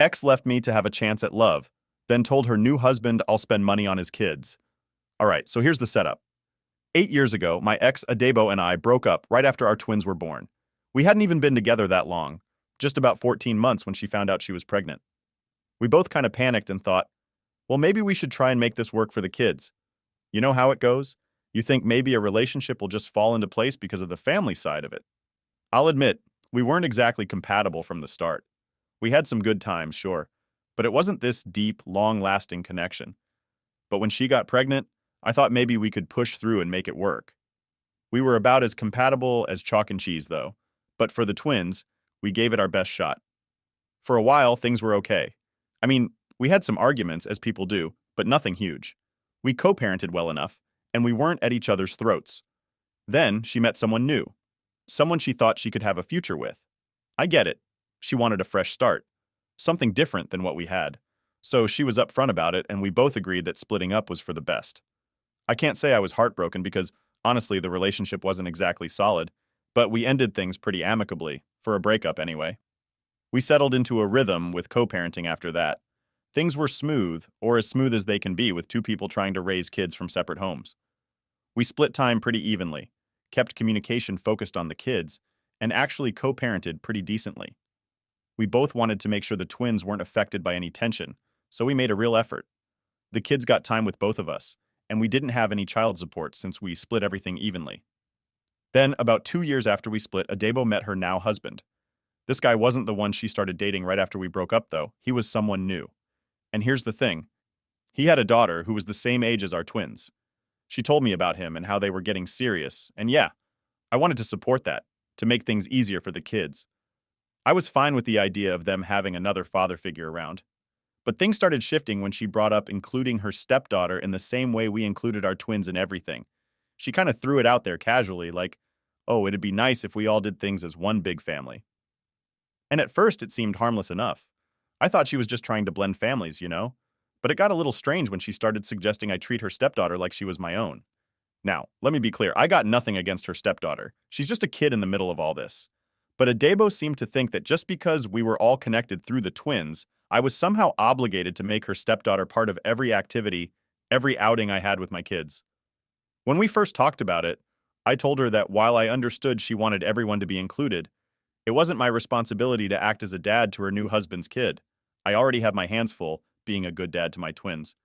Ex left me to have a chance at love, then told her new husband I'll spend money on his kids. All right, so here's the setup. 8 years ago, my ex Adebo and I broke up right after our twins were born. We hadn't even been together that long, just about 14 months when she found out she was pregnant. We both kind of panicked and thought, well, maybe we should try and make this work for the kids. You know how it goes? You think maybe a relationship will just fall into place because of the family side of it. I'll admit, we weren't exactly compatible from the start. We had some good times, sure, but it wasn't this deep, long-lasting connection. But when she got pregnant, I thought maybe we could push through and make it work. We were about as compatible as chalk and cheese, though. But for the twins, we gave it our best shot. For a while, things were okay. I mean, we had some arguments, as people do, but nothing huge. We co-parented well enough, and we weren't at each other's throats. Then she met someone new, someone she thought she could have a future with. I get it. She wanted a fresh start, something different than what we had. So she was upfront about it, and we both agreed that splitting up was for the best. I can't say I was heartbroken because, honestly, the relationship wasn't exactly solid, but we ended things pretty amicably, for a breakup anyway. We settled into a rhythm with co-parenting after that. Things were smooth, or as smooth as they can be with two people trying to raise kids from separate homes. We split time pretty evenly, kept communication focused on the kids, and actually co-parented pretty decently. We both wanted to make sure the twins weren't affected by any tension, so we made a real effort. The kids got time with both of us, and we didn't have any child support since we split everything evenly. Then, about 2 years after we split, Adebo met her now husband. This guy wasn't the one she started dating right after we broke up, though. He was someone new. And here's the thing. He had a daughter who was the same age as our twins. She told me about him and how they were getting serious, and yeah, I wanted to support that, to make things easier for the kids. I was fine with the idea of them having another father figure around. But things started shifting when she brought up including her stepdaughter in the same way we included our twins in everything. She kind of threw it out there casually, like, oh, it'd be nice if we all did things as one big family. And at first it seemed harmless enough. I thought she was just trying to blend families, you know? But it got a little strange when she started suggesting I treat her stepdaughter like she was my own. Now, let me be clear, I got nothing against her stepdaughter. She's just a kid in the middle of all this. But Adebo seemed to think that just because we were all connected through the twins, I was somehow obligated to make her stepdaughter part of every activity, every outing I had with my kids. When we first talked about it, I told her that while I understood she wanted everyone to be included, it wasn't my responsibility to act as a dad to her new husband's kid. I already have my hands full being a good dad to my twins.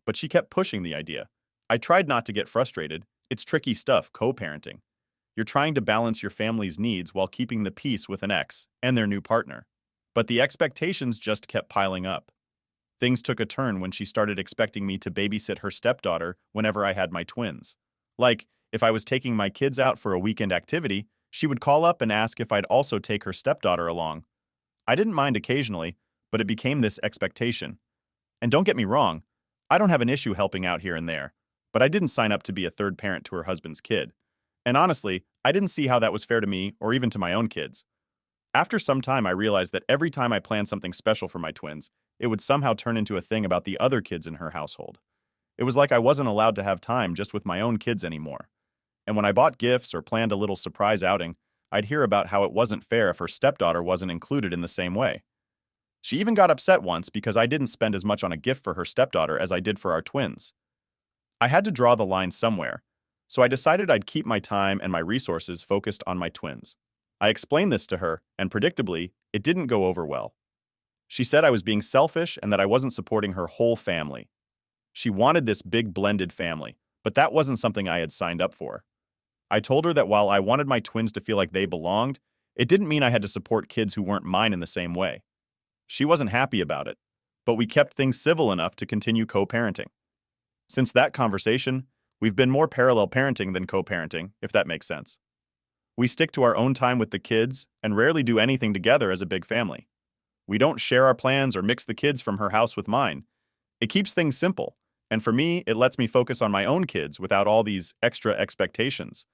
But she kept pushing the idea. I tried not to get frustrated. It's tricky stuff, co-parenting. You're trying to balance your family's needs while keeping the peace with an ex and their new partner. But the expectations just kept piling up. Things took a turn when she started expecting me to babysit her stepdaughter whenever I had my twins. Like, if I was taking my kids out for a weekend activity, she would call up and ask if I'd also take her stepdaughter along. I didn't mind occasionally, but it became this expectation. And don't get me wrong, I don't have an issue helping out here and there, but I didn't sign up to be a third parent to her husband's kid. And honestly, I didn't see how that was fair to me or even to my own kids. After some time, I realized that every time I planned something special for my twins, it would somehow turn into a thing about the other kids in her household. It was like I wasn't allowed to have time just with my own kids anymore. And when I bought gifts or planned a little surprise outing, I'd hear about how it wasn't fair if her stepdaughter wasn't included in the same way. She even got upset once because I didn't spend as much on a gift for her stepdaughter as I did for our twins. I had to draw the line somewhere, so I decided I'd keep my time and my resources focused on my twins. I explained this to her, and predictably, it didn't go over well. She said I was being selfish and that I wasn't supporting her whole family. She wanted this big blended family, but that wasn't something I had signed up for. I told her that while I wanted my twins to feel like they belonged, it didn't mean I had to support kids who weren't mine in the same way. She wasn't happy about it, but we kept things civil enough to continue co-parenting. Since that conversation, we've been more parallel parenting than co-parenting, if that makes sense. We stick to our own time with the kids and rarely do anything together as a big family. We don't share our plans or mix the kids from her house with mine. It keeps things simple, and for me, it lets me focus on my own kids without all these extra expectations.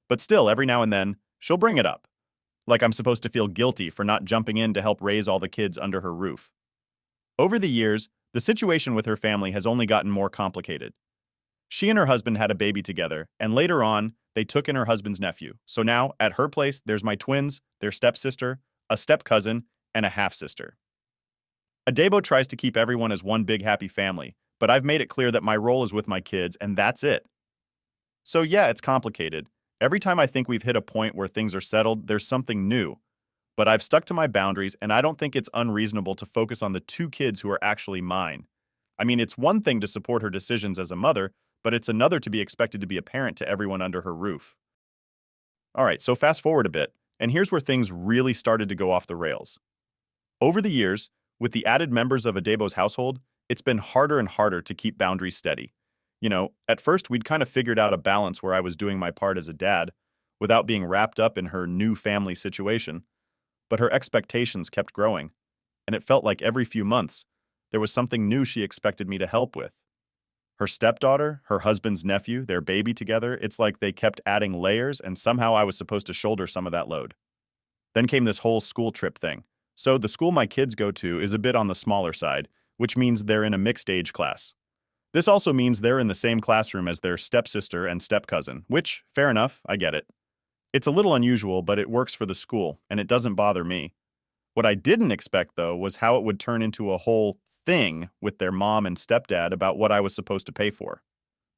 But still, every now and then, she'll bring it up. Like I'm supposed to feel guilty for not jumping in to help raise all the kids under her roof. Over the years, the situation with her family has only gotten more complicated. She and her husband had a baby together, and later on, they took in her husband's nephew. So now, at her place, there's my twins, their stepsister, a step-cousin, and a half-sister. Adebo tries to keep everyone as one big happy family, but I've made it clear that my role is with my kids, and that's it. So yeah, it's complicated. Every time I think we've hit a point where things are settled, there's something new. But I've stuck to my boundaries, and I don't think it's unreasonable to focus on the two kids who are actually mine. I mean, it's one thing to support her decisions as a mother, but it's another to be expected to be a parent to everyone under her roof. All right, so fast forward a bit, and here's where things really started to go off the rails. Over the years, with the added members of Adebo's household, it's been harder and harder to keep boundaries steady. At first we'd kind of figured out a balance where I was doing my part as a dad without being wrapped up in her new family situation, but her expectations kept growing, and it felt like every few months there was something new she expected me to help with. Her stepdaughter, her husband's nephew, their baby together, it's like they kept adding layers, and somehow I was supposed to shoulder some of that load. Then came this whole school trip thing. So the school my kids go to is a bit on the smaller side, which means they're in a mixed age class. This also means they're in the same classroom as their stepsister and stepcousin, which, fair enough, I get it. It's a little unusual, but it works for the school, and it doesn't bother me. What I didn't expect, though, was how it would turn into a whole thing with their mom and stepdad about what I was supposed to pay for.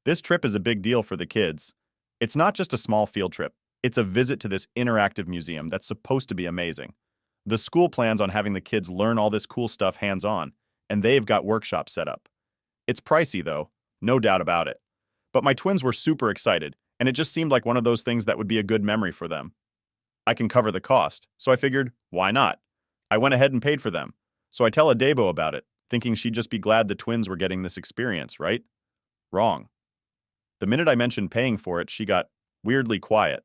This trip is a big deal for the kids. It's not just a small field trip, it's a visit to this interactive museum that's supposed to be amazing. The school plans on having the kids learn all this cool stuff hands-on, and they've got workshops set up. It's pricey, though, no doubt about it. But my twins were super excited, and it just seemed like one of those things that would be a good memory for them. I can cover the cost, so I figured, why not? I went ahead and paid for them. So I tell Adebo about it, thinking she'd just be glad the twins were getting this experience, right? Wrong. The minute I mentioned paying for it, she got weirdly quiet,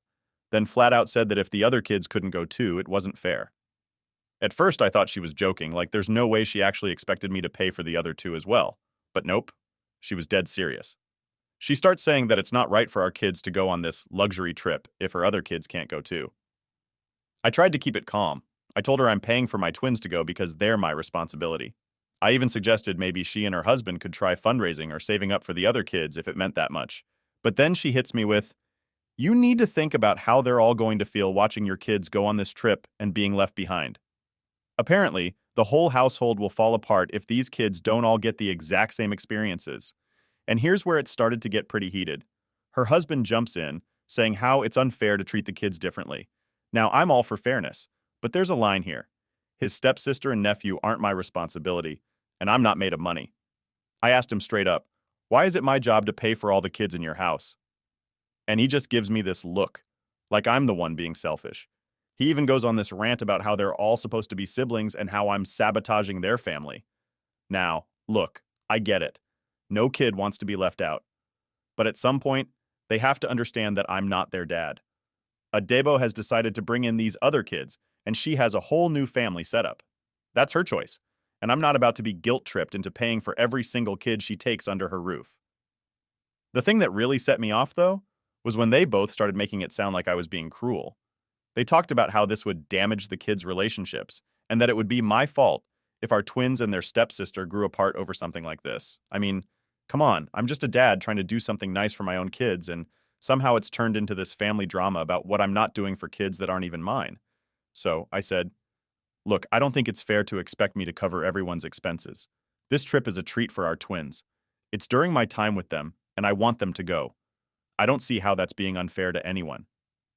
then flat out said that if the other kids couldn't go too, it wasn't fair. At first, I thought she was joking, like there's no way she actually expected me to pay for the other two as well. But nope, she was dead serious. She starts saying that it's not right for our kids to go on this luxury trip if her other kids can't go too. I tried to keep it calm. I told her I'm paying for my twins to go because they're my responsibility. I even suggested maybe she and her husband could try fundraising or saving up for the other kids if it meant that much. But then she hits me with, "You need to think about how they're all going to feel watching your kids go on this trip and being left behind." Apparently, the whole household will fall apart if these kids don't all get the exact same experiences. And here's where it started to get pretty heated. Her husband jumps in, saying how it's unfair to treat the kids differently. Now, I'm all for fairness, but there's a line here. His stepsister and nephew aren't my responsibility, and I'm not made of money. I asked him straight up, "Why is it my job to pay for all the kids in your house?" And he just gives me this look, like I'm the one being selfish. He even goes on this rant about how they're all supposed to be siblings and how I'm sabotaging their family. Now, look, I get it. No kid wants to be left out. But at some point, they have to understand that I'm not their dad. Adebo has decided to bring in these other kids, and she has a whole new family setup. That's her choice, and I'm not about to be guilt-tripped into paying for every single kid she takes under her roof. The thing that really set me off, though, was when they both started making it sound like I was being cruel. They talked about how this would damage the kids' relationships, and that it would be my fault if our twins and their stepsister grew apart over something like this. I mean, come on, I'm just a dad trying to do something nice for my own kids, and somehow it's turned into this family drama about what I'm not doing for kids that aren't even mine. So I said, "Look, I don't think it's fair to expect me to cover everyone's expenses. This trip is a treat for our twins. It's during my time with them, and I want them to go. I don't see how that's being unfair to anyone."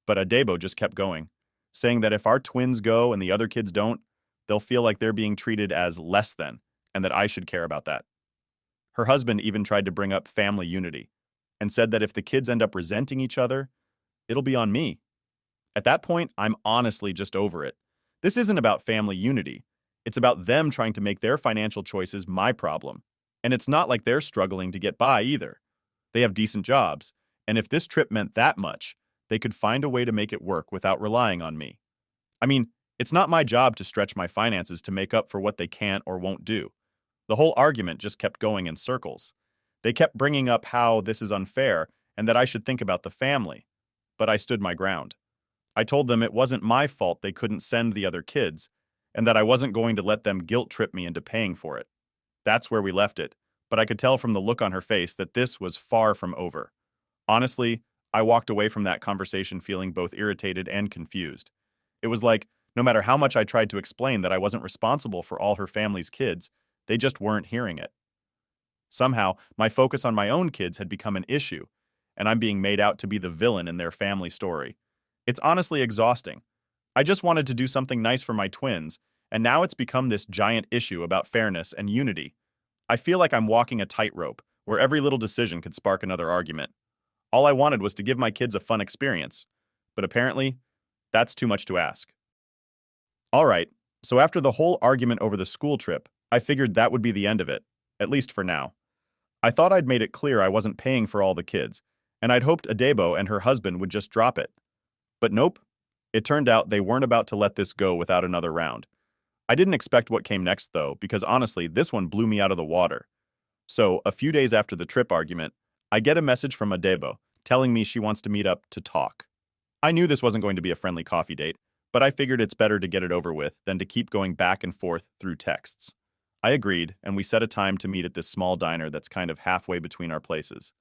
But Adebo just kept going, saying that if our twins go and the other kids don't, they'll feel like they're being treated as less than, and that I should care about that. Her husband even tried to bring up family unity, and said that if the kids end up resenting each other, it'll be on me. At that point, I'm honestly just over it. This isn't about family unity. It's about them trying to make their financial choices my problem. And it's not like they're struggling to get by either. They have decent jobs, and if this trip meant that much, they could find a way to make it work without relying on me. I mean, it's not my job to stretch my finances to make up for what they can't or won't do. The whole argument just kept going in circles. They kept bringing up how this is unfair and that I should think about the family. But I stood my ground. I told them it wasn't my fault they couldn't send the other kids, and that I wasn't going to let them guilt trip me into paying for it. That's where we left it, but I could tell from the look on her face that this was far from over. Honestly, I walked away from that conversation feeling both irritated and confused. It was like, No matter how much I tried to explain that I wasn't responsible for all her family's kids, they just weren't hearing it. Somehow, my focus on my own kids had become an issue, and I'm being made out to be the villain in their family story. It's honestly exhausting. I just wanted to do something nice for my twins, and now it's become this giant issue about fairness and unity. I feel like I'm walking a tightrope, where every little decision could spark another argument. All I wanted was to give my kids a fun experience, but apparently, that's too much to ask. All right, so after the whole argument over the school trip, I figured that would be the end of it, at least for now. I thought I'd made it clear I wasn't paying for all the kids, and I'd hoped Adebo and her husband would just drop it. But nope, it turned out they weren't about to let this go without another round. I didn't expect what came next, though, because honestly, this one blew me out of the water. So, a few days after the trip argument, I get a message from Adebo telling me she wants to meet up to talk. I knew this wasn't going to be a friendly coffee date, but I figured it's better to get it over with than to keep going back and forth through texts. I agreed, and we set a time to meet at this small diner that's kind of halfway between our places.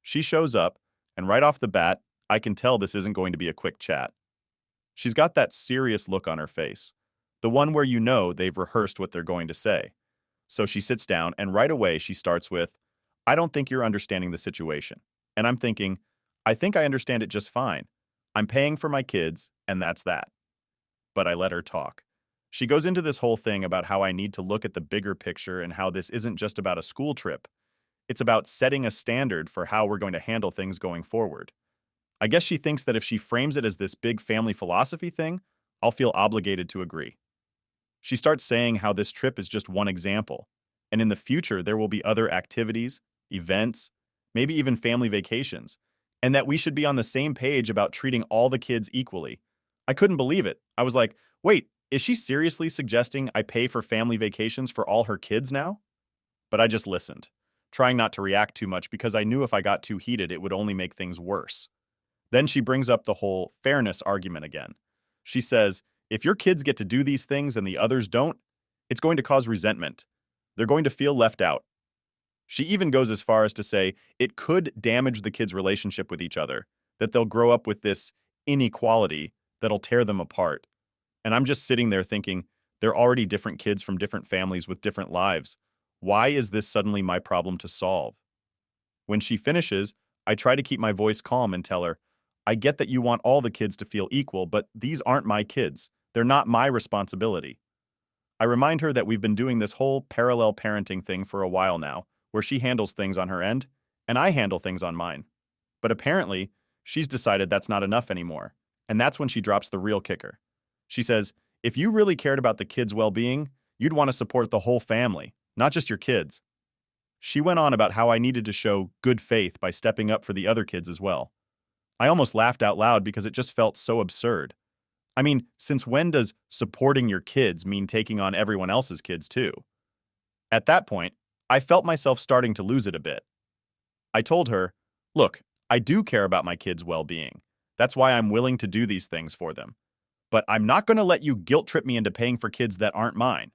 She shows up, and right off the bat, I can tell this isn't going to be a quick chat. She's got that serious look on her face, the one where you know they've rehearsed what they're going to say. So she sits down, and right away she starts with, "I don't think you're understanding the situation." And I'm thinking, I think I understand it just fine. I'm paying for my kids, and that's that. But I let her talk. She goes into this whole thing about how I need to look at the bigger picture and how this isn't just about a school trip. It's about setting a standard for how we're going to handle things going forward. I guess she thinks that if she frames it as this big family philosophy thing, I'll feel obligated to agree. She starts saying how this trip is just one example, and in the future there will be other activities, events, maybe even family vacations, and that we should be on the same page about treating all the kids equally. I couldn't believe it. I was like, wait, is she seriously suggesting I pay for family vacations for all her kids now? But I just listened, trying not to react too much because I knew if I got too heated it would only make things worse. Then she brings up the whole fairness argument again. She says, if your kids get to do these things and the others don't, it's going to cause resentment. They're going to feel left out. She even goes as far as to say it could damage the kids' relationship with each other, that they'll grow up with this inequality that'll tear them apart. And I'm just sitting there thinking, they're already different kids from different families with different lives. Why is this suddenly my problem to solve? When she finishes, I try to keep my voice calm and tell her, I get that you want all the kids to feel equal, but these aren't my kids. They're not my responsibility. I remind her that we've been doing this whole parallel parenting thing for a while now, where she handles things on her end, and I handle things on mine. But apparently, she's decided that's not enough anymore, and that's when she drops the real kicker. She says, if you really cared about the kids' well-being, you'd want to support the whole family, not just your kids. She went on about how I needed to show good faith by stepping up for the other kids as well. I almost laughed out loud because it just felt so absurd. I mean, since when does supporting your kids mean taking on everyone else's kids too? At that point, I felt myself starting to lose it a bit. I told her, look, I do care about my kids' well-being. That's why I'm willing to do these things for them. But I'm not going to let you guilt trip me into paying for kids that aren't mine.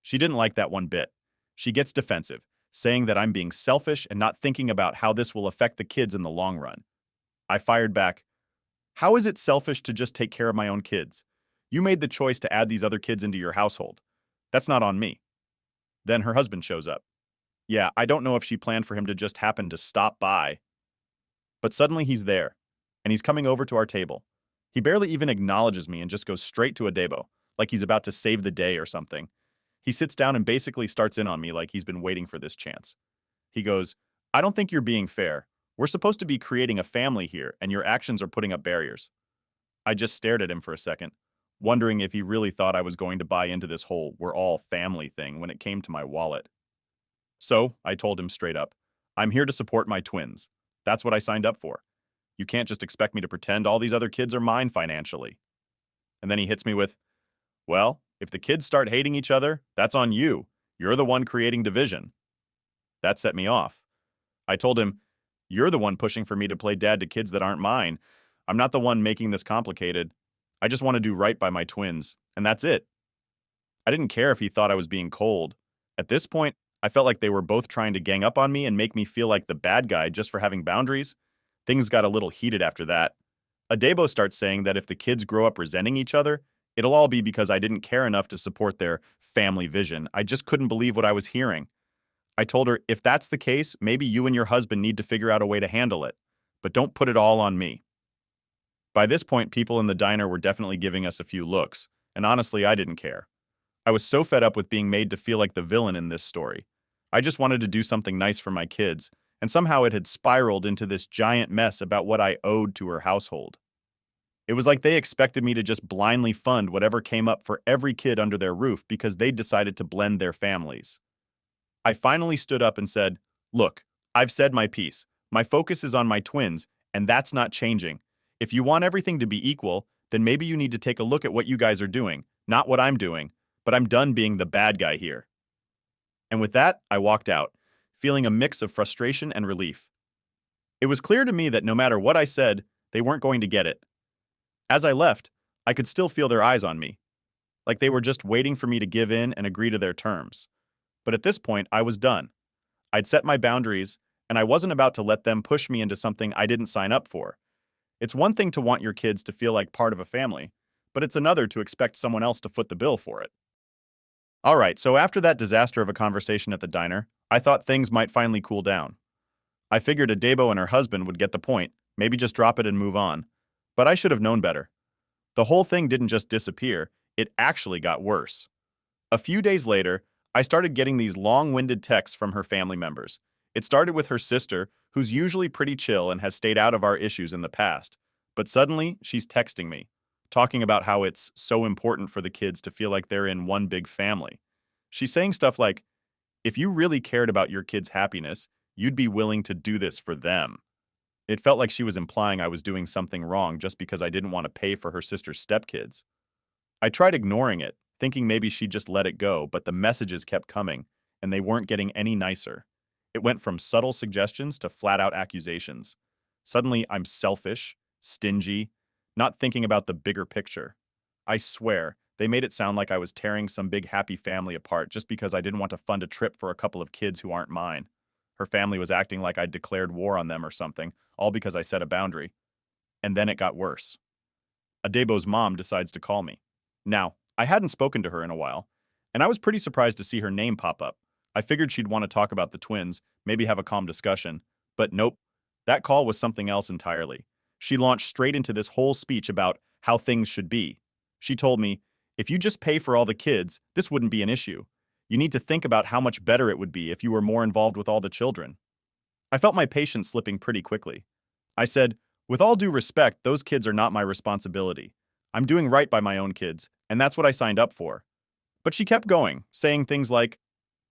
She didn't like that one bit. She gets defensive, saying that I'm being selfish and not thinking about how this will affect the kids in the long run. I fired back, how is it selfish to just take care of my own kids? You made the choice to add these other kids into your household. That's not on me. Then her husband shows up. Yeah, I don't know if she planned for him to just happen to stop by. But suddenly he's there, and he's coming over to our table. He barely even acknowledges me and just goes straight to Adebo, like he's about to save the day or something. He sits down and basically starts in on me like he's been waiting for this chance. He goes, I don't think you're being fair. We're supposed to be creating a family here, and your actions are putting up barriers. I just stared at him for a second, wondering if he really thought I was going to buy into this whole we're all family thing when it came to my wallet. So, I told him straight up, I'm here to support my twins. That's what I signed up for. You can't just expect me to pretend all these other kids are mine financially. And then he hits me with, well, if the kids start hating each other, that's on you. You're the one creating division. That set me off. I told him, you're the one pushing for me to play dad to kids that aren't mine. I'm not the one making this complicated. I just want to do right by my twins, and that's it. I didn't care if he thought I was being cold. At this point, I felt like they were both trying to gang up on me and make me feel like the bad guy just for having boundaries. Things got a little heated after that. Adebo starts saying that if the kids grow up resenting each other, It'll all be because I didn't care enough to support their family vision. I just couldn't believe what I was hearing. I told her, if that's the case, maybe you and your husband need to figure out a way to handle it. But don't put it all on me. By this point, people in the diner were definitely giving us a few looks, and honestly, I didn't care. I was so fed up with being made to feel like the villain in this story. I just wanted to do something nice for my kids, and somehow it had spiraled into this giant mess about what I owed to her household. It was like they expected me to just blindly fund whatever came up for every kid under their roof because they decided to blend their families. I finally stood up and said, "Look, I've said my piece. My focus is on my twins, and that's not changing. If you want everything to be equal, then maybe you need to take a look at what you guys are doing, not what I'm doing, but I'm done being the bad guy here." And with that, I walked out, feeling a mix of frustration and relief. It was clear to me that no matter what I said, they weren't going to get it. As I left, I could still feel their eyes on me, like they were just waiting for me to give in and agree to their terms. But at this point, I was done. I'd set my boundaries, and I wasn't about to let them push me into something I didn't sign up for. It's one thing to want your kids to feel like part of a family, but it's another to expect someone else to foot the bill for it. All right, so after that disaster of a conversation at the diner, I thought things might finally cool down. I figured Adebo and her husband would get the point, maybe just drop it and move on. But I should have known better. The whole thing didn't just disappear, it actually got worse. A few days later, I started getting these long-winded texts from her family members. It started with her sister, who's usually pretty chill and has stayed out of our issues in the past. But suddenly, she's texting me, talking about how it's so important for the kids to feel like they're in one big family. She's saying stuff like, if you really cared about your kids' happiness, you'd be willing to do this for them. It felt like she was implying I was doing something wrong just because I didn't want to pay for her sister's stepkids. I tried ignoring it, thinking maybe she'd just let it go, but the messages kept coming, and they weren't getting any nicer. It went from subtle suggestions to flat-out accusations. Suddenly, I'm selfish, stingy, not thinking about the bigger picture. I swear, they made it sound like I was tearing some big happy family apart just because I didn't want to fund a trip for a couple of kids who aren't mine. Her family was acting like I'd declared war on them or something, all because I set a boundary. And then it got worse. Adebo's mom decides to call me. Now, I hadn't spoken to her in a while, and I was pretty surprised to see her name pop up. I figured she'd want to talk about the twins, maybe have a calm discussion, but nope. That call was something else entirely. She launched straight into this whole speech about how things should be. She told me, if you just pay for all the kids, this wouldn't be an issue. You need to think about how much better it would be if you were more involved with all the children. I felt my patience slipping pretty quickly. I said, with all due respect, those kids are not my responsibility. I'm doing right by my own kids, and that's what I signed up for. But she kept going, saying things like,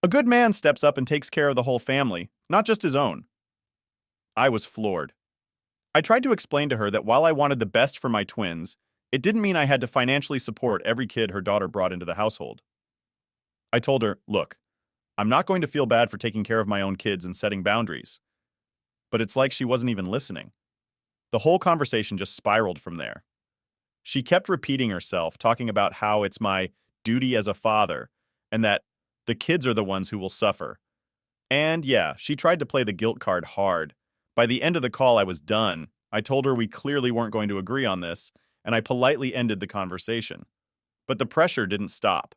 a good man steps up and takes care of the whole family, not just his own. I was floored. I tried to explain to her that while I wanted the best for my twins, it didn't mean I had to financially support every kid her daughter brought into the household. I told her, look, I'm not going to feel bad for taking care of my own kids and setting boundaries. But it's like she wasn't even listening. The whole conversation just spiraled from there. She kept repeating herself, talking about how it's my duty as a father, and that the kids are the ones who will suffer. And yeah, she tried to play the guilt card hard. By the end of the call, I was done. I told her we clearly weren't going to agree on this, and I politely ended the conversation. But the pressure didn't stop.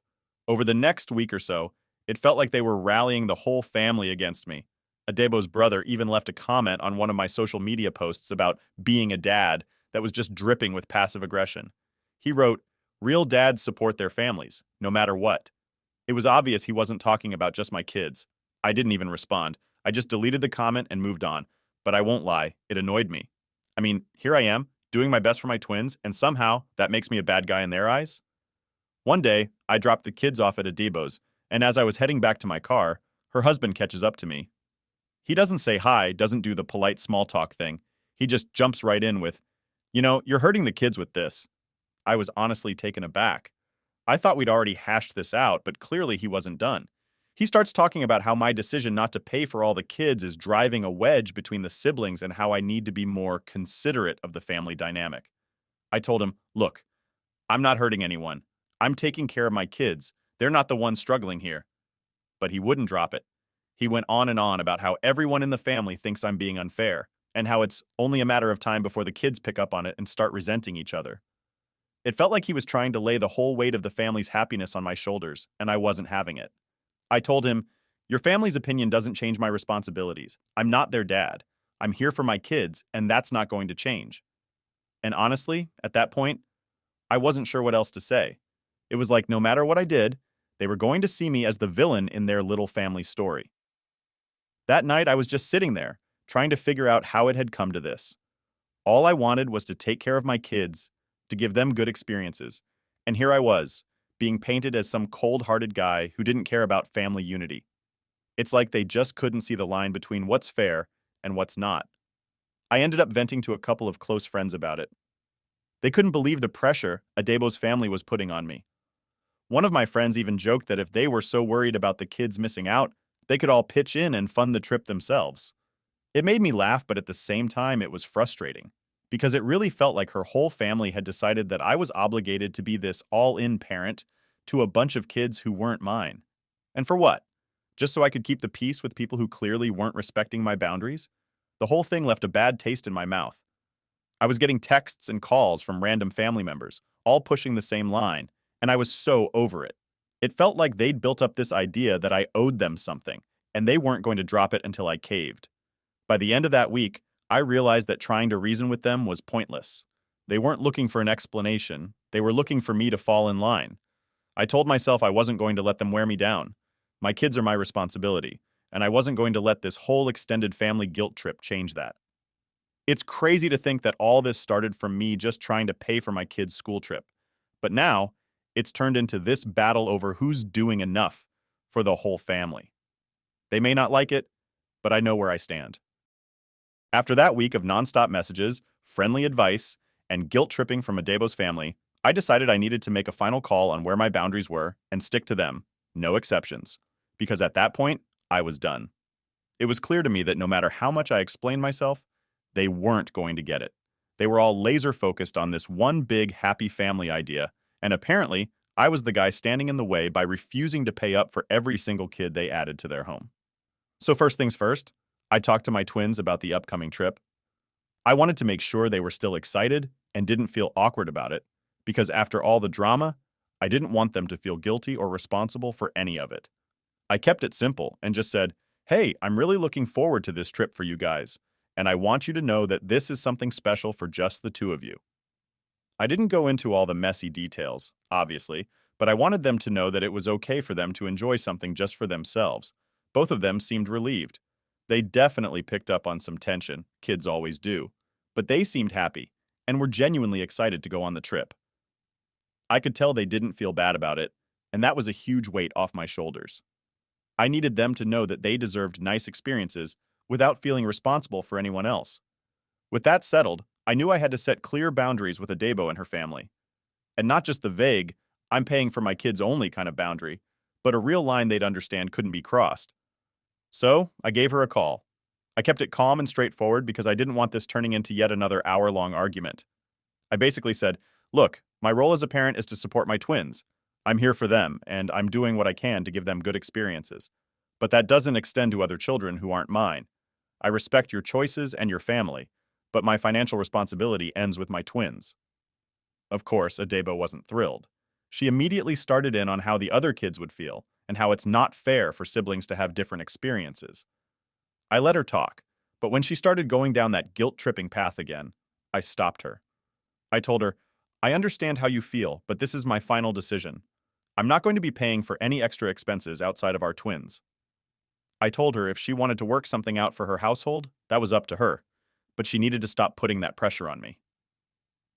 Over the next week or so, it felt like they were rallying the whole family against me. Adebo's brother even left a comment on one of my social media posts about being a dad that was just dripping with passive aggression. He wrote, real dads support their families, no matter what. It was obvious he wasn't talking about just my kids. I didn't even respond. I just deleted the comment and moved on. But I won't lie, it annoyed me. I mean, here I am, doing my best for my twins, and somehow that makes me a bad guy in their eyes? One day, I dropped the kids off at Adebo's, and as I was heading back to my car, her husband catches up to me. He doesn't say hi, doesn't do the polite small talk thing. He just jumps right in with, you're hurting the kids with this. I was honestly taken aback. I thought we'd already hashed this out, but clearly he wasn't done. He starts talking about how my decision not to pay for all the kids is driving a wedge between the siblings and how I need to be more considerate of the family dynamic. I told him, look, I'm not hurting anyone. I'm taking care of my kids. They're not the ones struggling here. But he wouldn't drop it. He went on and on about how everyone in the family thinks I'm being unfair, and how it's only a matter of time before the kids pick up on it and start resenting each other. It felt like he was trying to lay the whole weight of the family's happiness on my shoulders, and I wasn't having it. I told him, "Your family's opinion doesn't change my responsibilities. I'm not their dad. I'm here for my kids, and that's not going to change." And honestly, at that point, I wasn't sure what else to say. It was like no matter what I did, they were going to see me as the villain in their little family story. That night, I was just sitting there, trying to figure out how it had come to this. All I wanted was to take care of my kids, to give them good experiences. And here I was, being painted as some cold-hearted guy who didn't care about family unity. It's like they just couldn't see the line between what's fair and what's not. I ended up venting to a couple of close friends about it. They couldn't believe the pressure Adebo's family was putting on me. One of my friends even joked that if they were so worried about the kids missing out, they could all pitch in and fund the trip themselves. It made me laugh, but at the same time, it was frustrating because it really felt like her whole family had decided that I was obligated to be this all-in parent to a bunch of kids who weren't mine. And for what? Just so I could keep the peace with people who clearly weren't respecting my boundaries? The whole thing left a bad taste in my mouth. I was getting texts and calls from random family members, all pushing the same line, and I was so over it. It felt like they'd built up this idea that I owed them something, and they weren't going to drop it until I caved. By the end of that week, I realized that trying to reason with them was pointless. They weren't looking for an explanation, they were looking for me to fall in line. I told myself I wasn't going to let them wear me down. My kids are my responsibility, and I wasn't going to let this whole extended family guilt trip change that. It's crazy to think that all this started from me just trying to pay for my kids' school trip. But now, it's turned into this battle over who's doing enough for the whole family. They may not like it, but I know where I stand. After that week of nonstop messages, friendly advice, and guilt tripping from Adebo's family, I decided I needed to make a final call on where my boundaries were and stick to them, no exceptions. Because at that point, I was done. It was clear to me that no matter how much I explained myself, they weren't going to get it. They were all laser focused on this one big happy family idea, and apparently, I was the guy standing in the way by refusing to pay up for every single kid they added to their home. So first things first, I talked to my twins about the upcoming trip. I wanted to make sure they were still excited and didn't feel awkward about it, because after all the drama, I didn't want them to feel guilty or responsible for any of it. I kept it simple and just said, "Hey, I'm really looking forward to this trip for you guys, and I want you to know that this is something special for just the two of you." I didn't go into all the messy details, obviously, but I wanted them to know that it was okay for them to enjoy something just for themselves. Both of them seemed relieved. They definitely picked up on some tension, kids always do, but they seemed happy and were genuinely excited to go on the trip. I could tell they didn't feel bad about it, and that was a huge weight off my shoulders. I needed them to know that they deserved nice experiences without feeling responsible for anyone else. With that settled, I knew I had to set clear boundaries with Adebo and her family. And not just the vague, "I'm paying for my kids only" kind of boundary, but a real line they'd understand couldn't be crossed. So, I gave her a call. I kept it calm and straightforward because I didn't want this turning into yet another hour-long argument. I basically said, "Look, my role as a parent is to support my twins. I'm here for them, and I'm doing what I can to give them good experiences. But that doesn't extend to other children who aren't mine. I respect your choices and your family, but my financial responsibility ends with my twins." Of course, Adebo wasn't thrilled. She immediately started in on how the other kids would feel and how it's not fair for siblings to have different experiences. I let her talk, but when she started going down that guilt-tripping path again, I stopped her. I told her, "I understand how you feel, but this is my final decision. I'm not going to be paying for any extra expenses outside of our twins." I told her if she wanted to work something out for her household, that was up to her, but she needed to stop putting that pressure on me.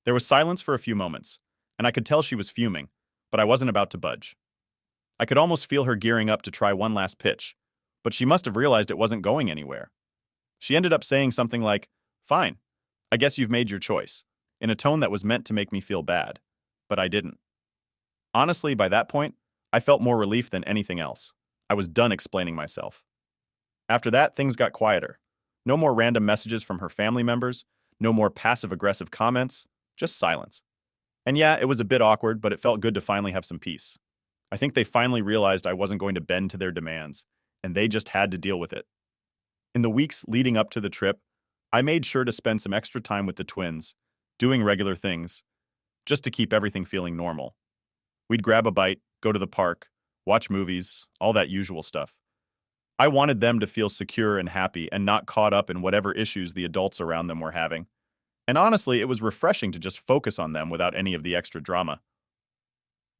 There was silence for a few moments, and I could tell she was fuming, but I wasn't about to budge. I could almost feel her gearing up to try one last pitch, but she must have realized it wasn't going anywhere. She ended up saying something like, "Fine, I guess you've made your choice," in a tone that was meant to make me feel bad, but I didn't. Honestly, by that point, I felt more relief than anything else. I was done explaining myself. After that, things got quieter. No more random messages from her family members, no more passive-aggressive comments, just silence. And yeah, it was a bit awkward, but it felt good to finally have some peace. I think they finally realized I wasn't going to bend to their demands, and they just had to deal with it. In the weeks leading up to the trip, I made sure to spend some extra time with the twins, doing regular things, just to keep everything feeling normal. We'd grab a bite, go to the park, watch movies, all that usual stuff. I wanted them to feel secure and happy and not caught up in whatever issues the adults around them were having. And honestly, it was refreshing to just focus on them without any of the extra drama.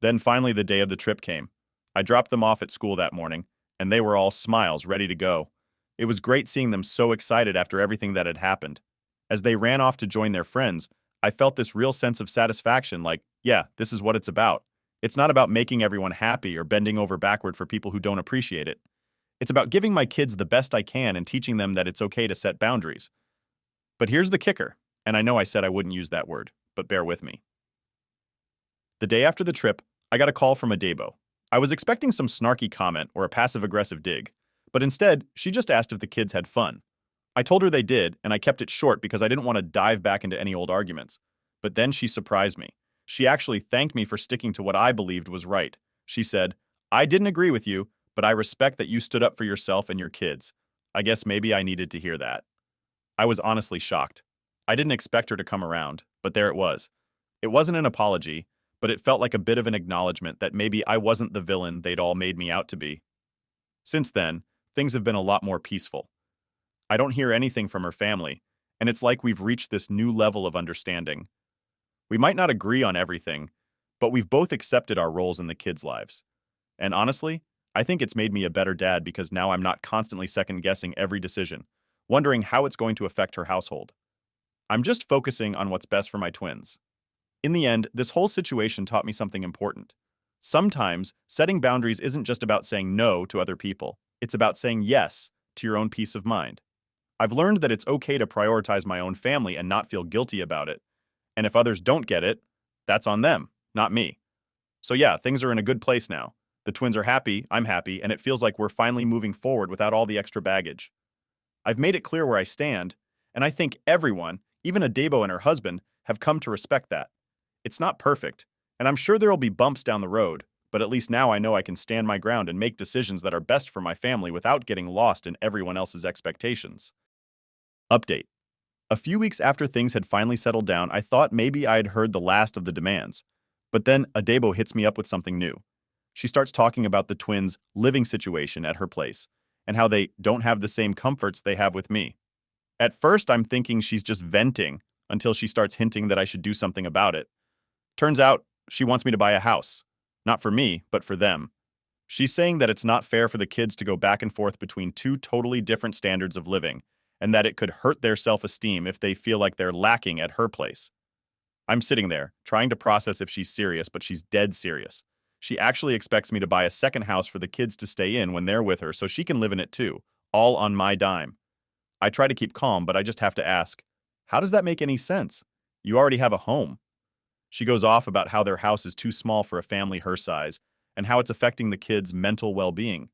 Then finally the day of the trip came. I dropped them off at school that morning, and they were all smiles, ready to go. It was great seeing them so excited after everything that had happened. As they ran off to join their friends, I felt this real sense of satisfaction, like, yeah, this is what it's about. It's not about making everyone happy or bending over backward for people who don't appreciate it. It's about giving my kids the best I can and teaching them that it's okay to set boundaries. But here's the kicker, and I know I said I wouldn't use that word, but bear with me. The day after the trip, I got a call from Adebo. I was expecting some snarky comment or a passive-aggressive dig, but instead, she just asked if the kids had fun. I told her they did, and I kept it short because I didn't want to dive back into any old arguments. But then she surprised me. She actually thanked me for sticking to what I believed was right. She said, "I didn't agree with you, but I respect that you stood up for yourself and your kids. I guess maybe I needed to hear that." I was honestly shocked. I didn't expect her to come around, but there it was. It wasn't an apology, but it felt like a bit of an acknowledgement that maybe I wasn't the villain they'd all made me out to be. Since then, things have been a lot more peaceful. I don't hear anything from her family, and it's like we've reached this new level of understanding. We might not agree on everything, but we've both accepted our roles in the kids' lives. And honestly, I think it's made me a better dad because now I'm not constantly second-guessing every decision, wondering how it's going to affect her household. I'm just focusing on what's best for my twins. In the end, this whole situation taught me something important. Sometimes, setting boundaries isn't just about saying no to other people. It's about saying yes to your own peace of mind. I've learned that it's okay to prioritize my own family and not feel guilty about it. And if others don't get it, that's on them, not me. So yeah, things are in a good place now. The twins are happy, I'm happy, and it feels like we're finally moving forward without all the extra baggage. I've made it clear where I stand, and I think everyone, even Adebo and her husband, have come to respect that. It's not perfect, and I'm sure there'll be bumps down the road, but at least now I know I can stand my ground and make decisions that are best for my family without getting lost in everyone else's expectations. Update. A few weeks after things had finally settled down, I thought maybe I had heard the last of the demands. But then Adebo hits me up with something new. She starts talking about the twins' living situation at her place and how they don't have the same comforts they have with me. At first, I'm thinking she's just venting until she starts hinting that I should do something about it. Turns out, she wants me to buy a house. Not for me, but for them. She's saying that it's not fair for the kids to go back and forth between two totally different standards of living, and that it could hurt their self-esteem if they feel like they're lacking at her place. I'm sitting there, trying to process if she's serious, but she's dead serious. She actually expects me to buy a second house for the kids to stay in when they're with her so she can live in it too, all on my dime. I try to keep calm, but I just have to ask, how does that make any sense? You already have a home. She goes off about how their house is too small for a family her size and how it's affecting the kids' mental well-being.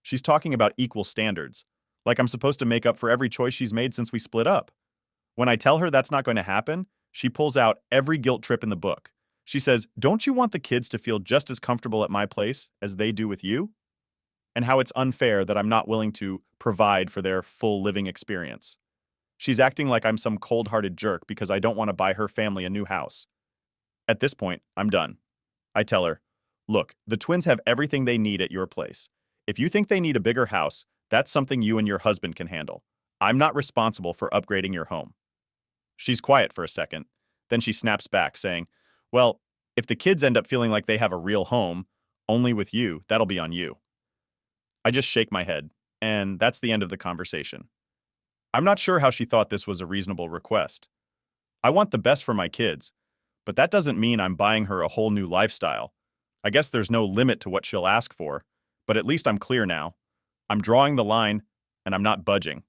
She's talking about equal standards, like I'm supposed to make up for every choice she's made since we split up. When I tell her that's not going to happen, she pulls out every guilt trip in the book. She says, "Don't you want the kids to feel just as comfortable at my place as they do with you?" And how it's unfair that I'm not willing to provide for their full living experience. She's acting like I'm some cold-hearted jerk because I don't want to buy her family a new house. At this point, I'm done. I tell her, "Look, the twins have everything they need at your place. If you think they need a bigger house, that's something you and your husband can handle. I'm not responsible for upgrading your home." She's quiet for a second. Then she snaps back, saying, "Well, if the kids end up feeling like they have a real home, only with you, that'll be on you." I just shake my head, and that's the end of the conversation. I'm not sure how she thought this was a reasonable request. I want the best for my kids, but that doesn't mean I'm buying her a whole new lifestyle. I guess there's no limit to what she'll ask for, but at least I'm clear now. I'm drawing the line, and I'm not budging.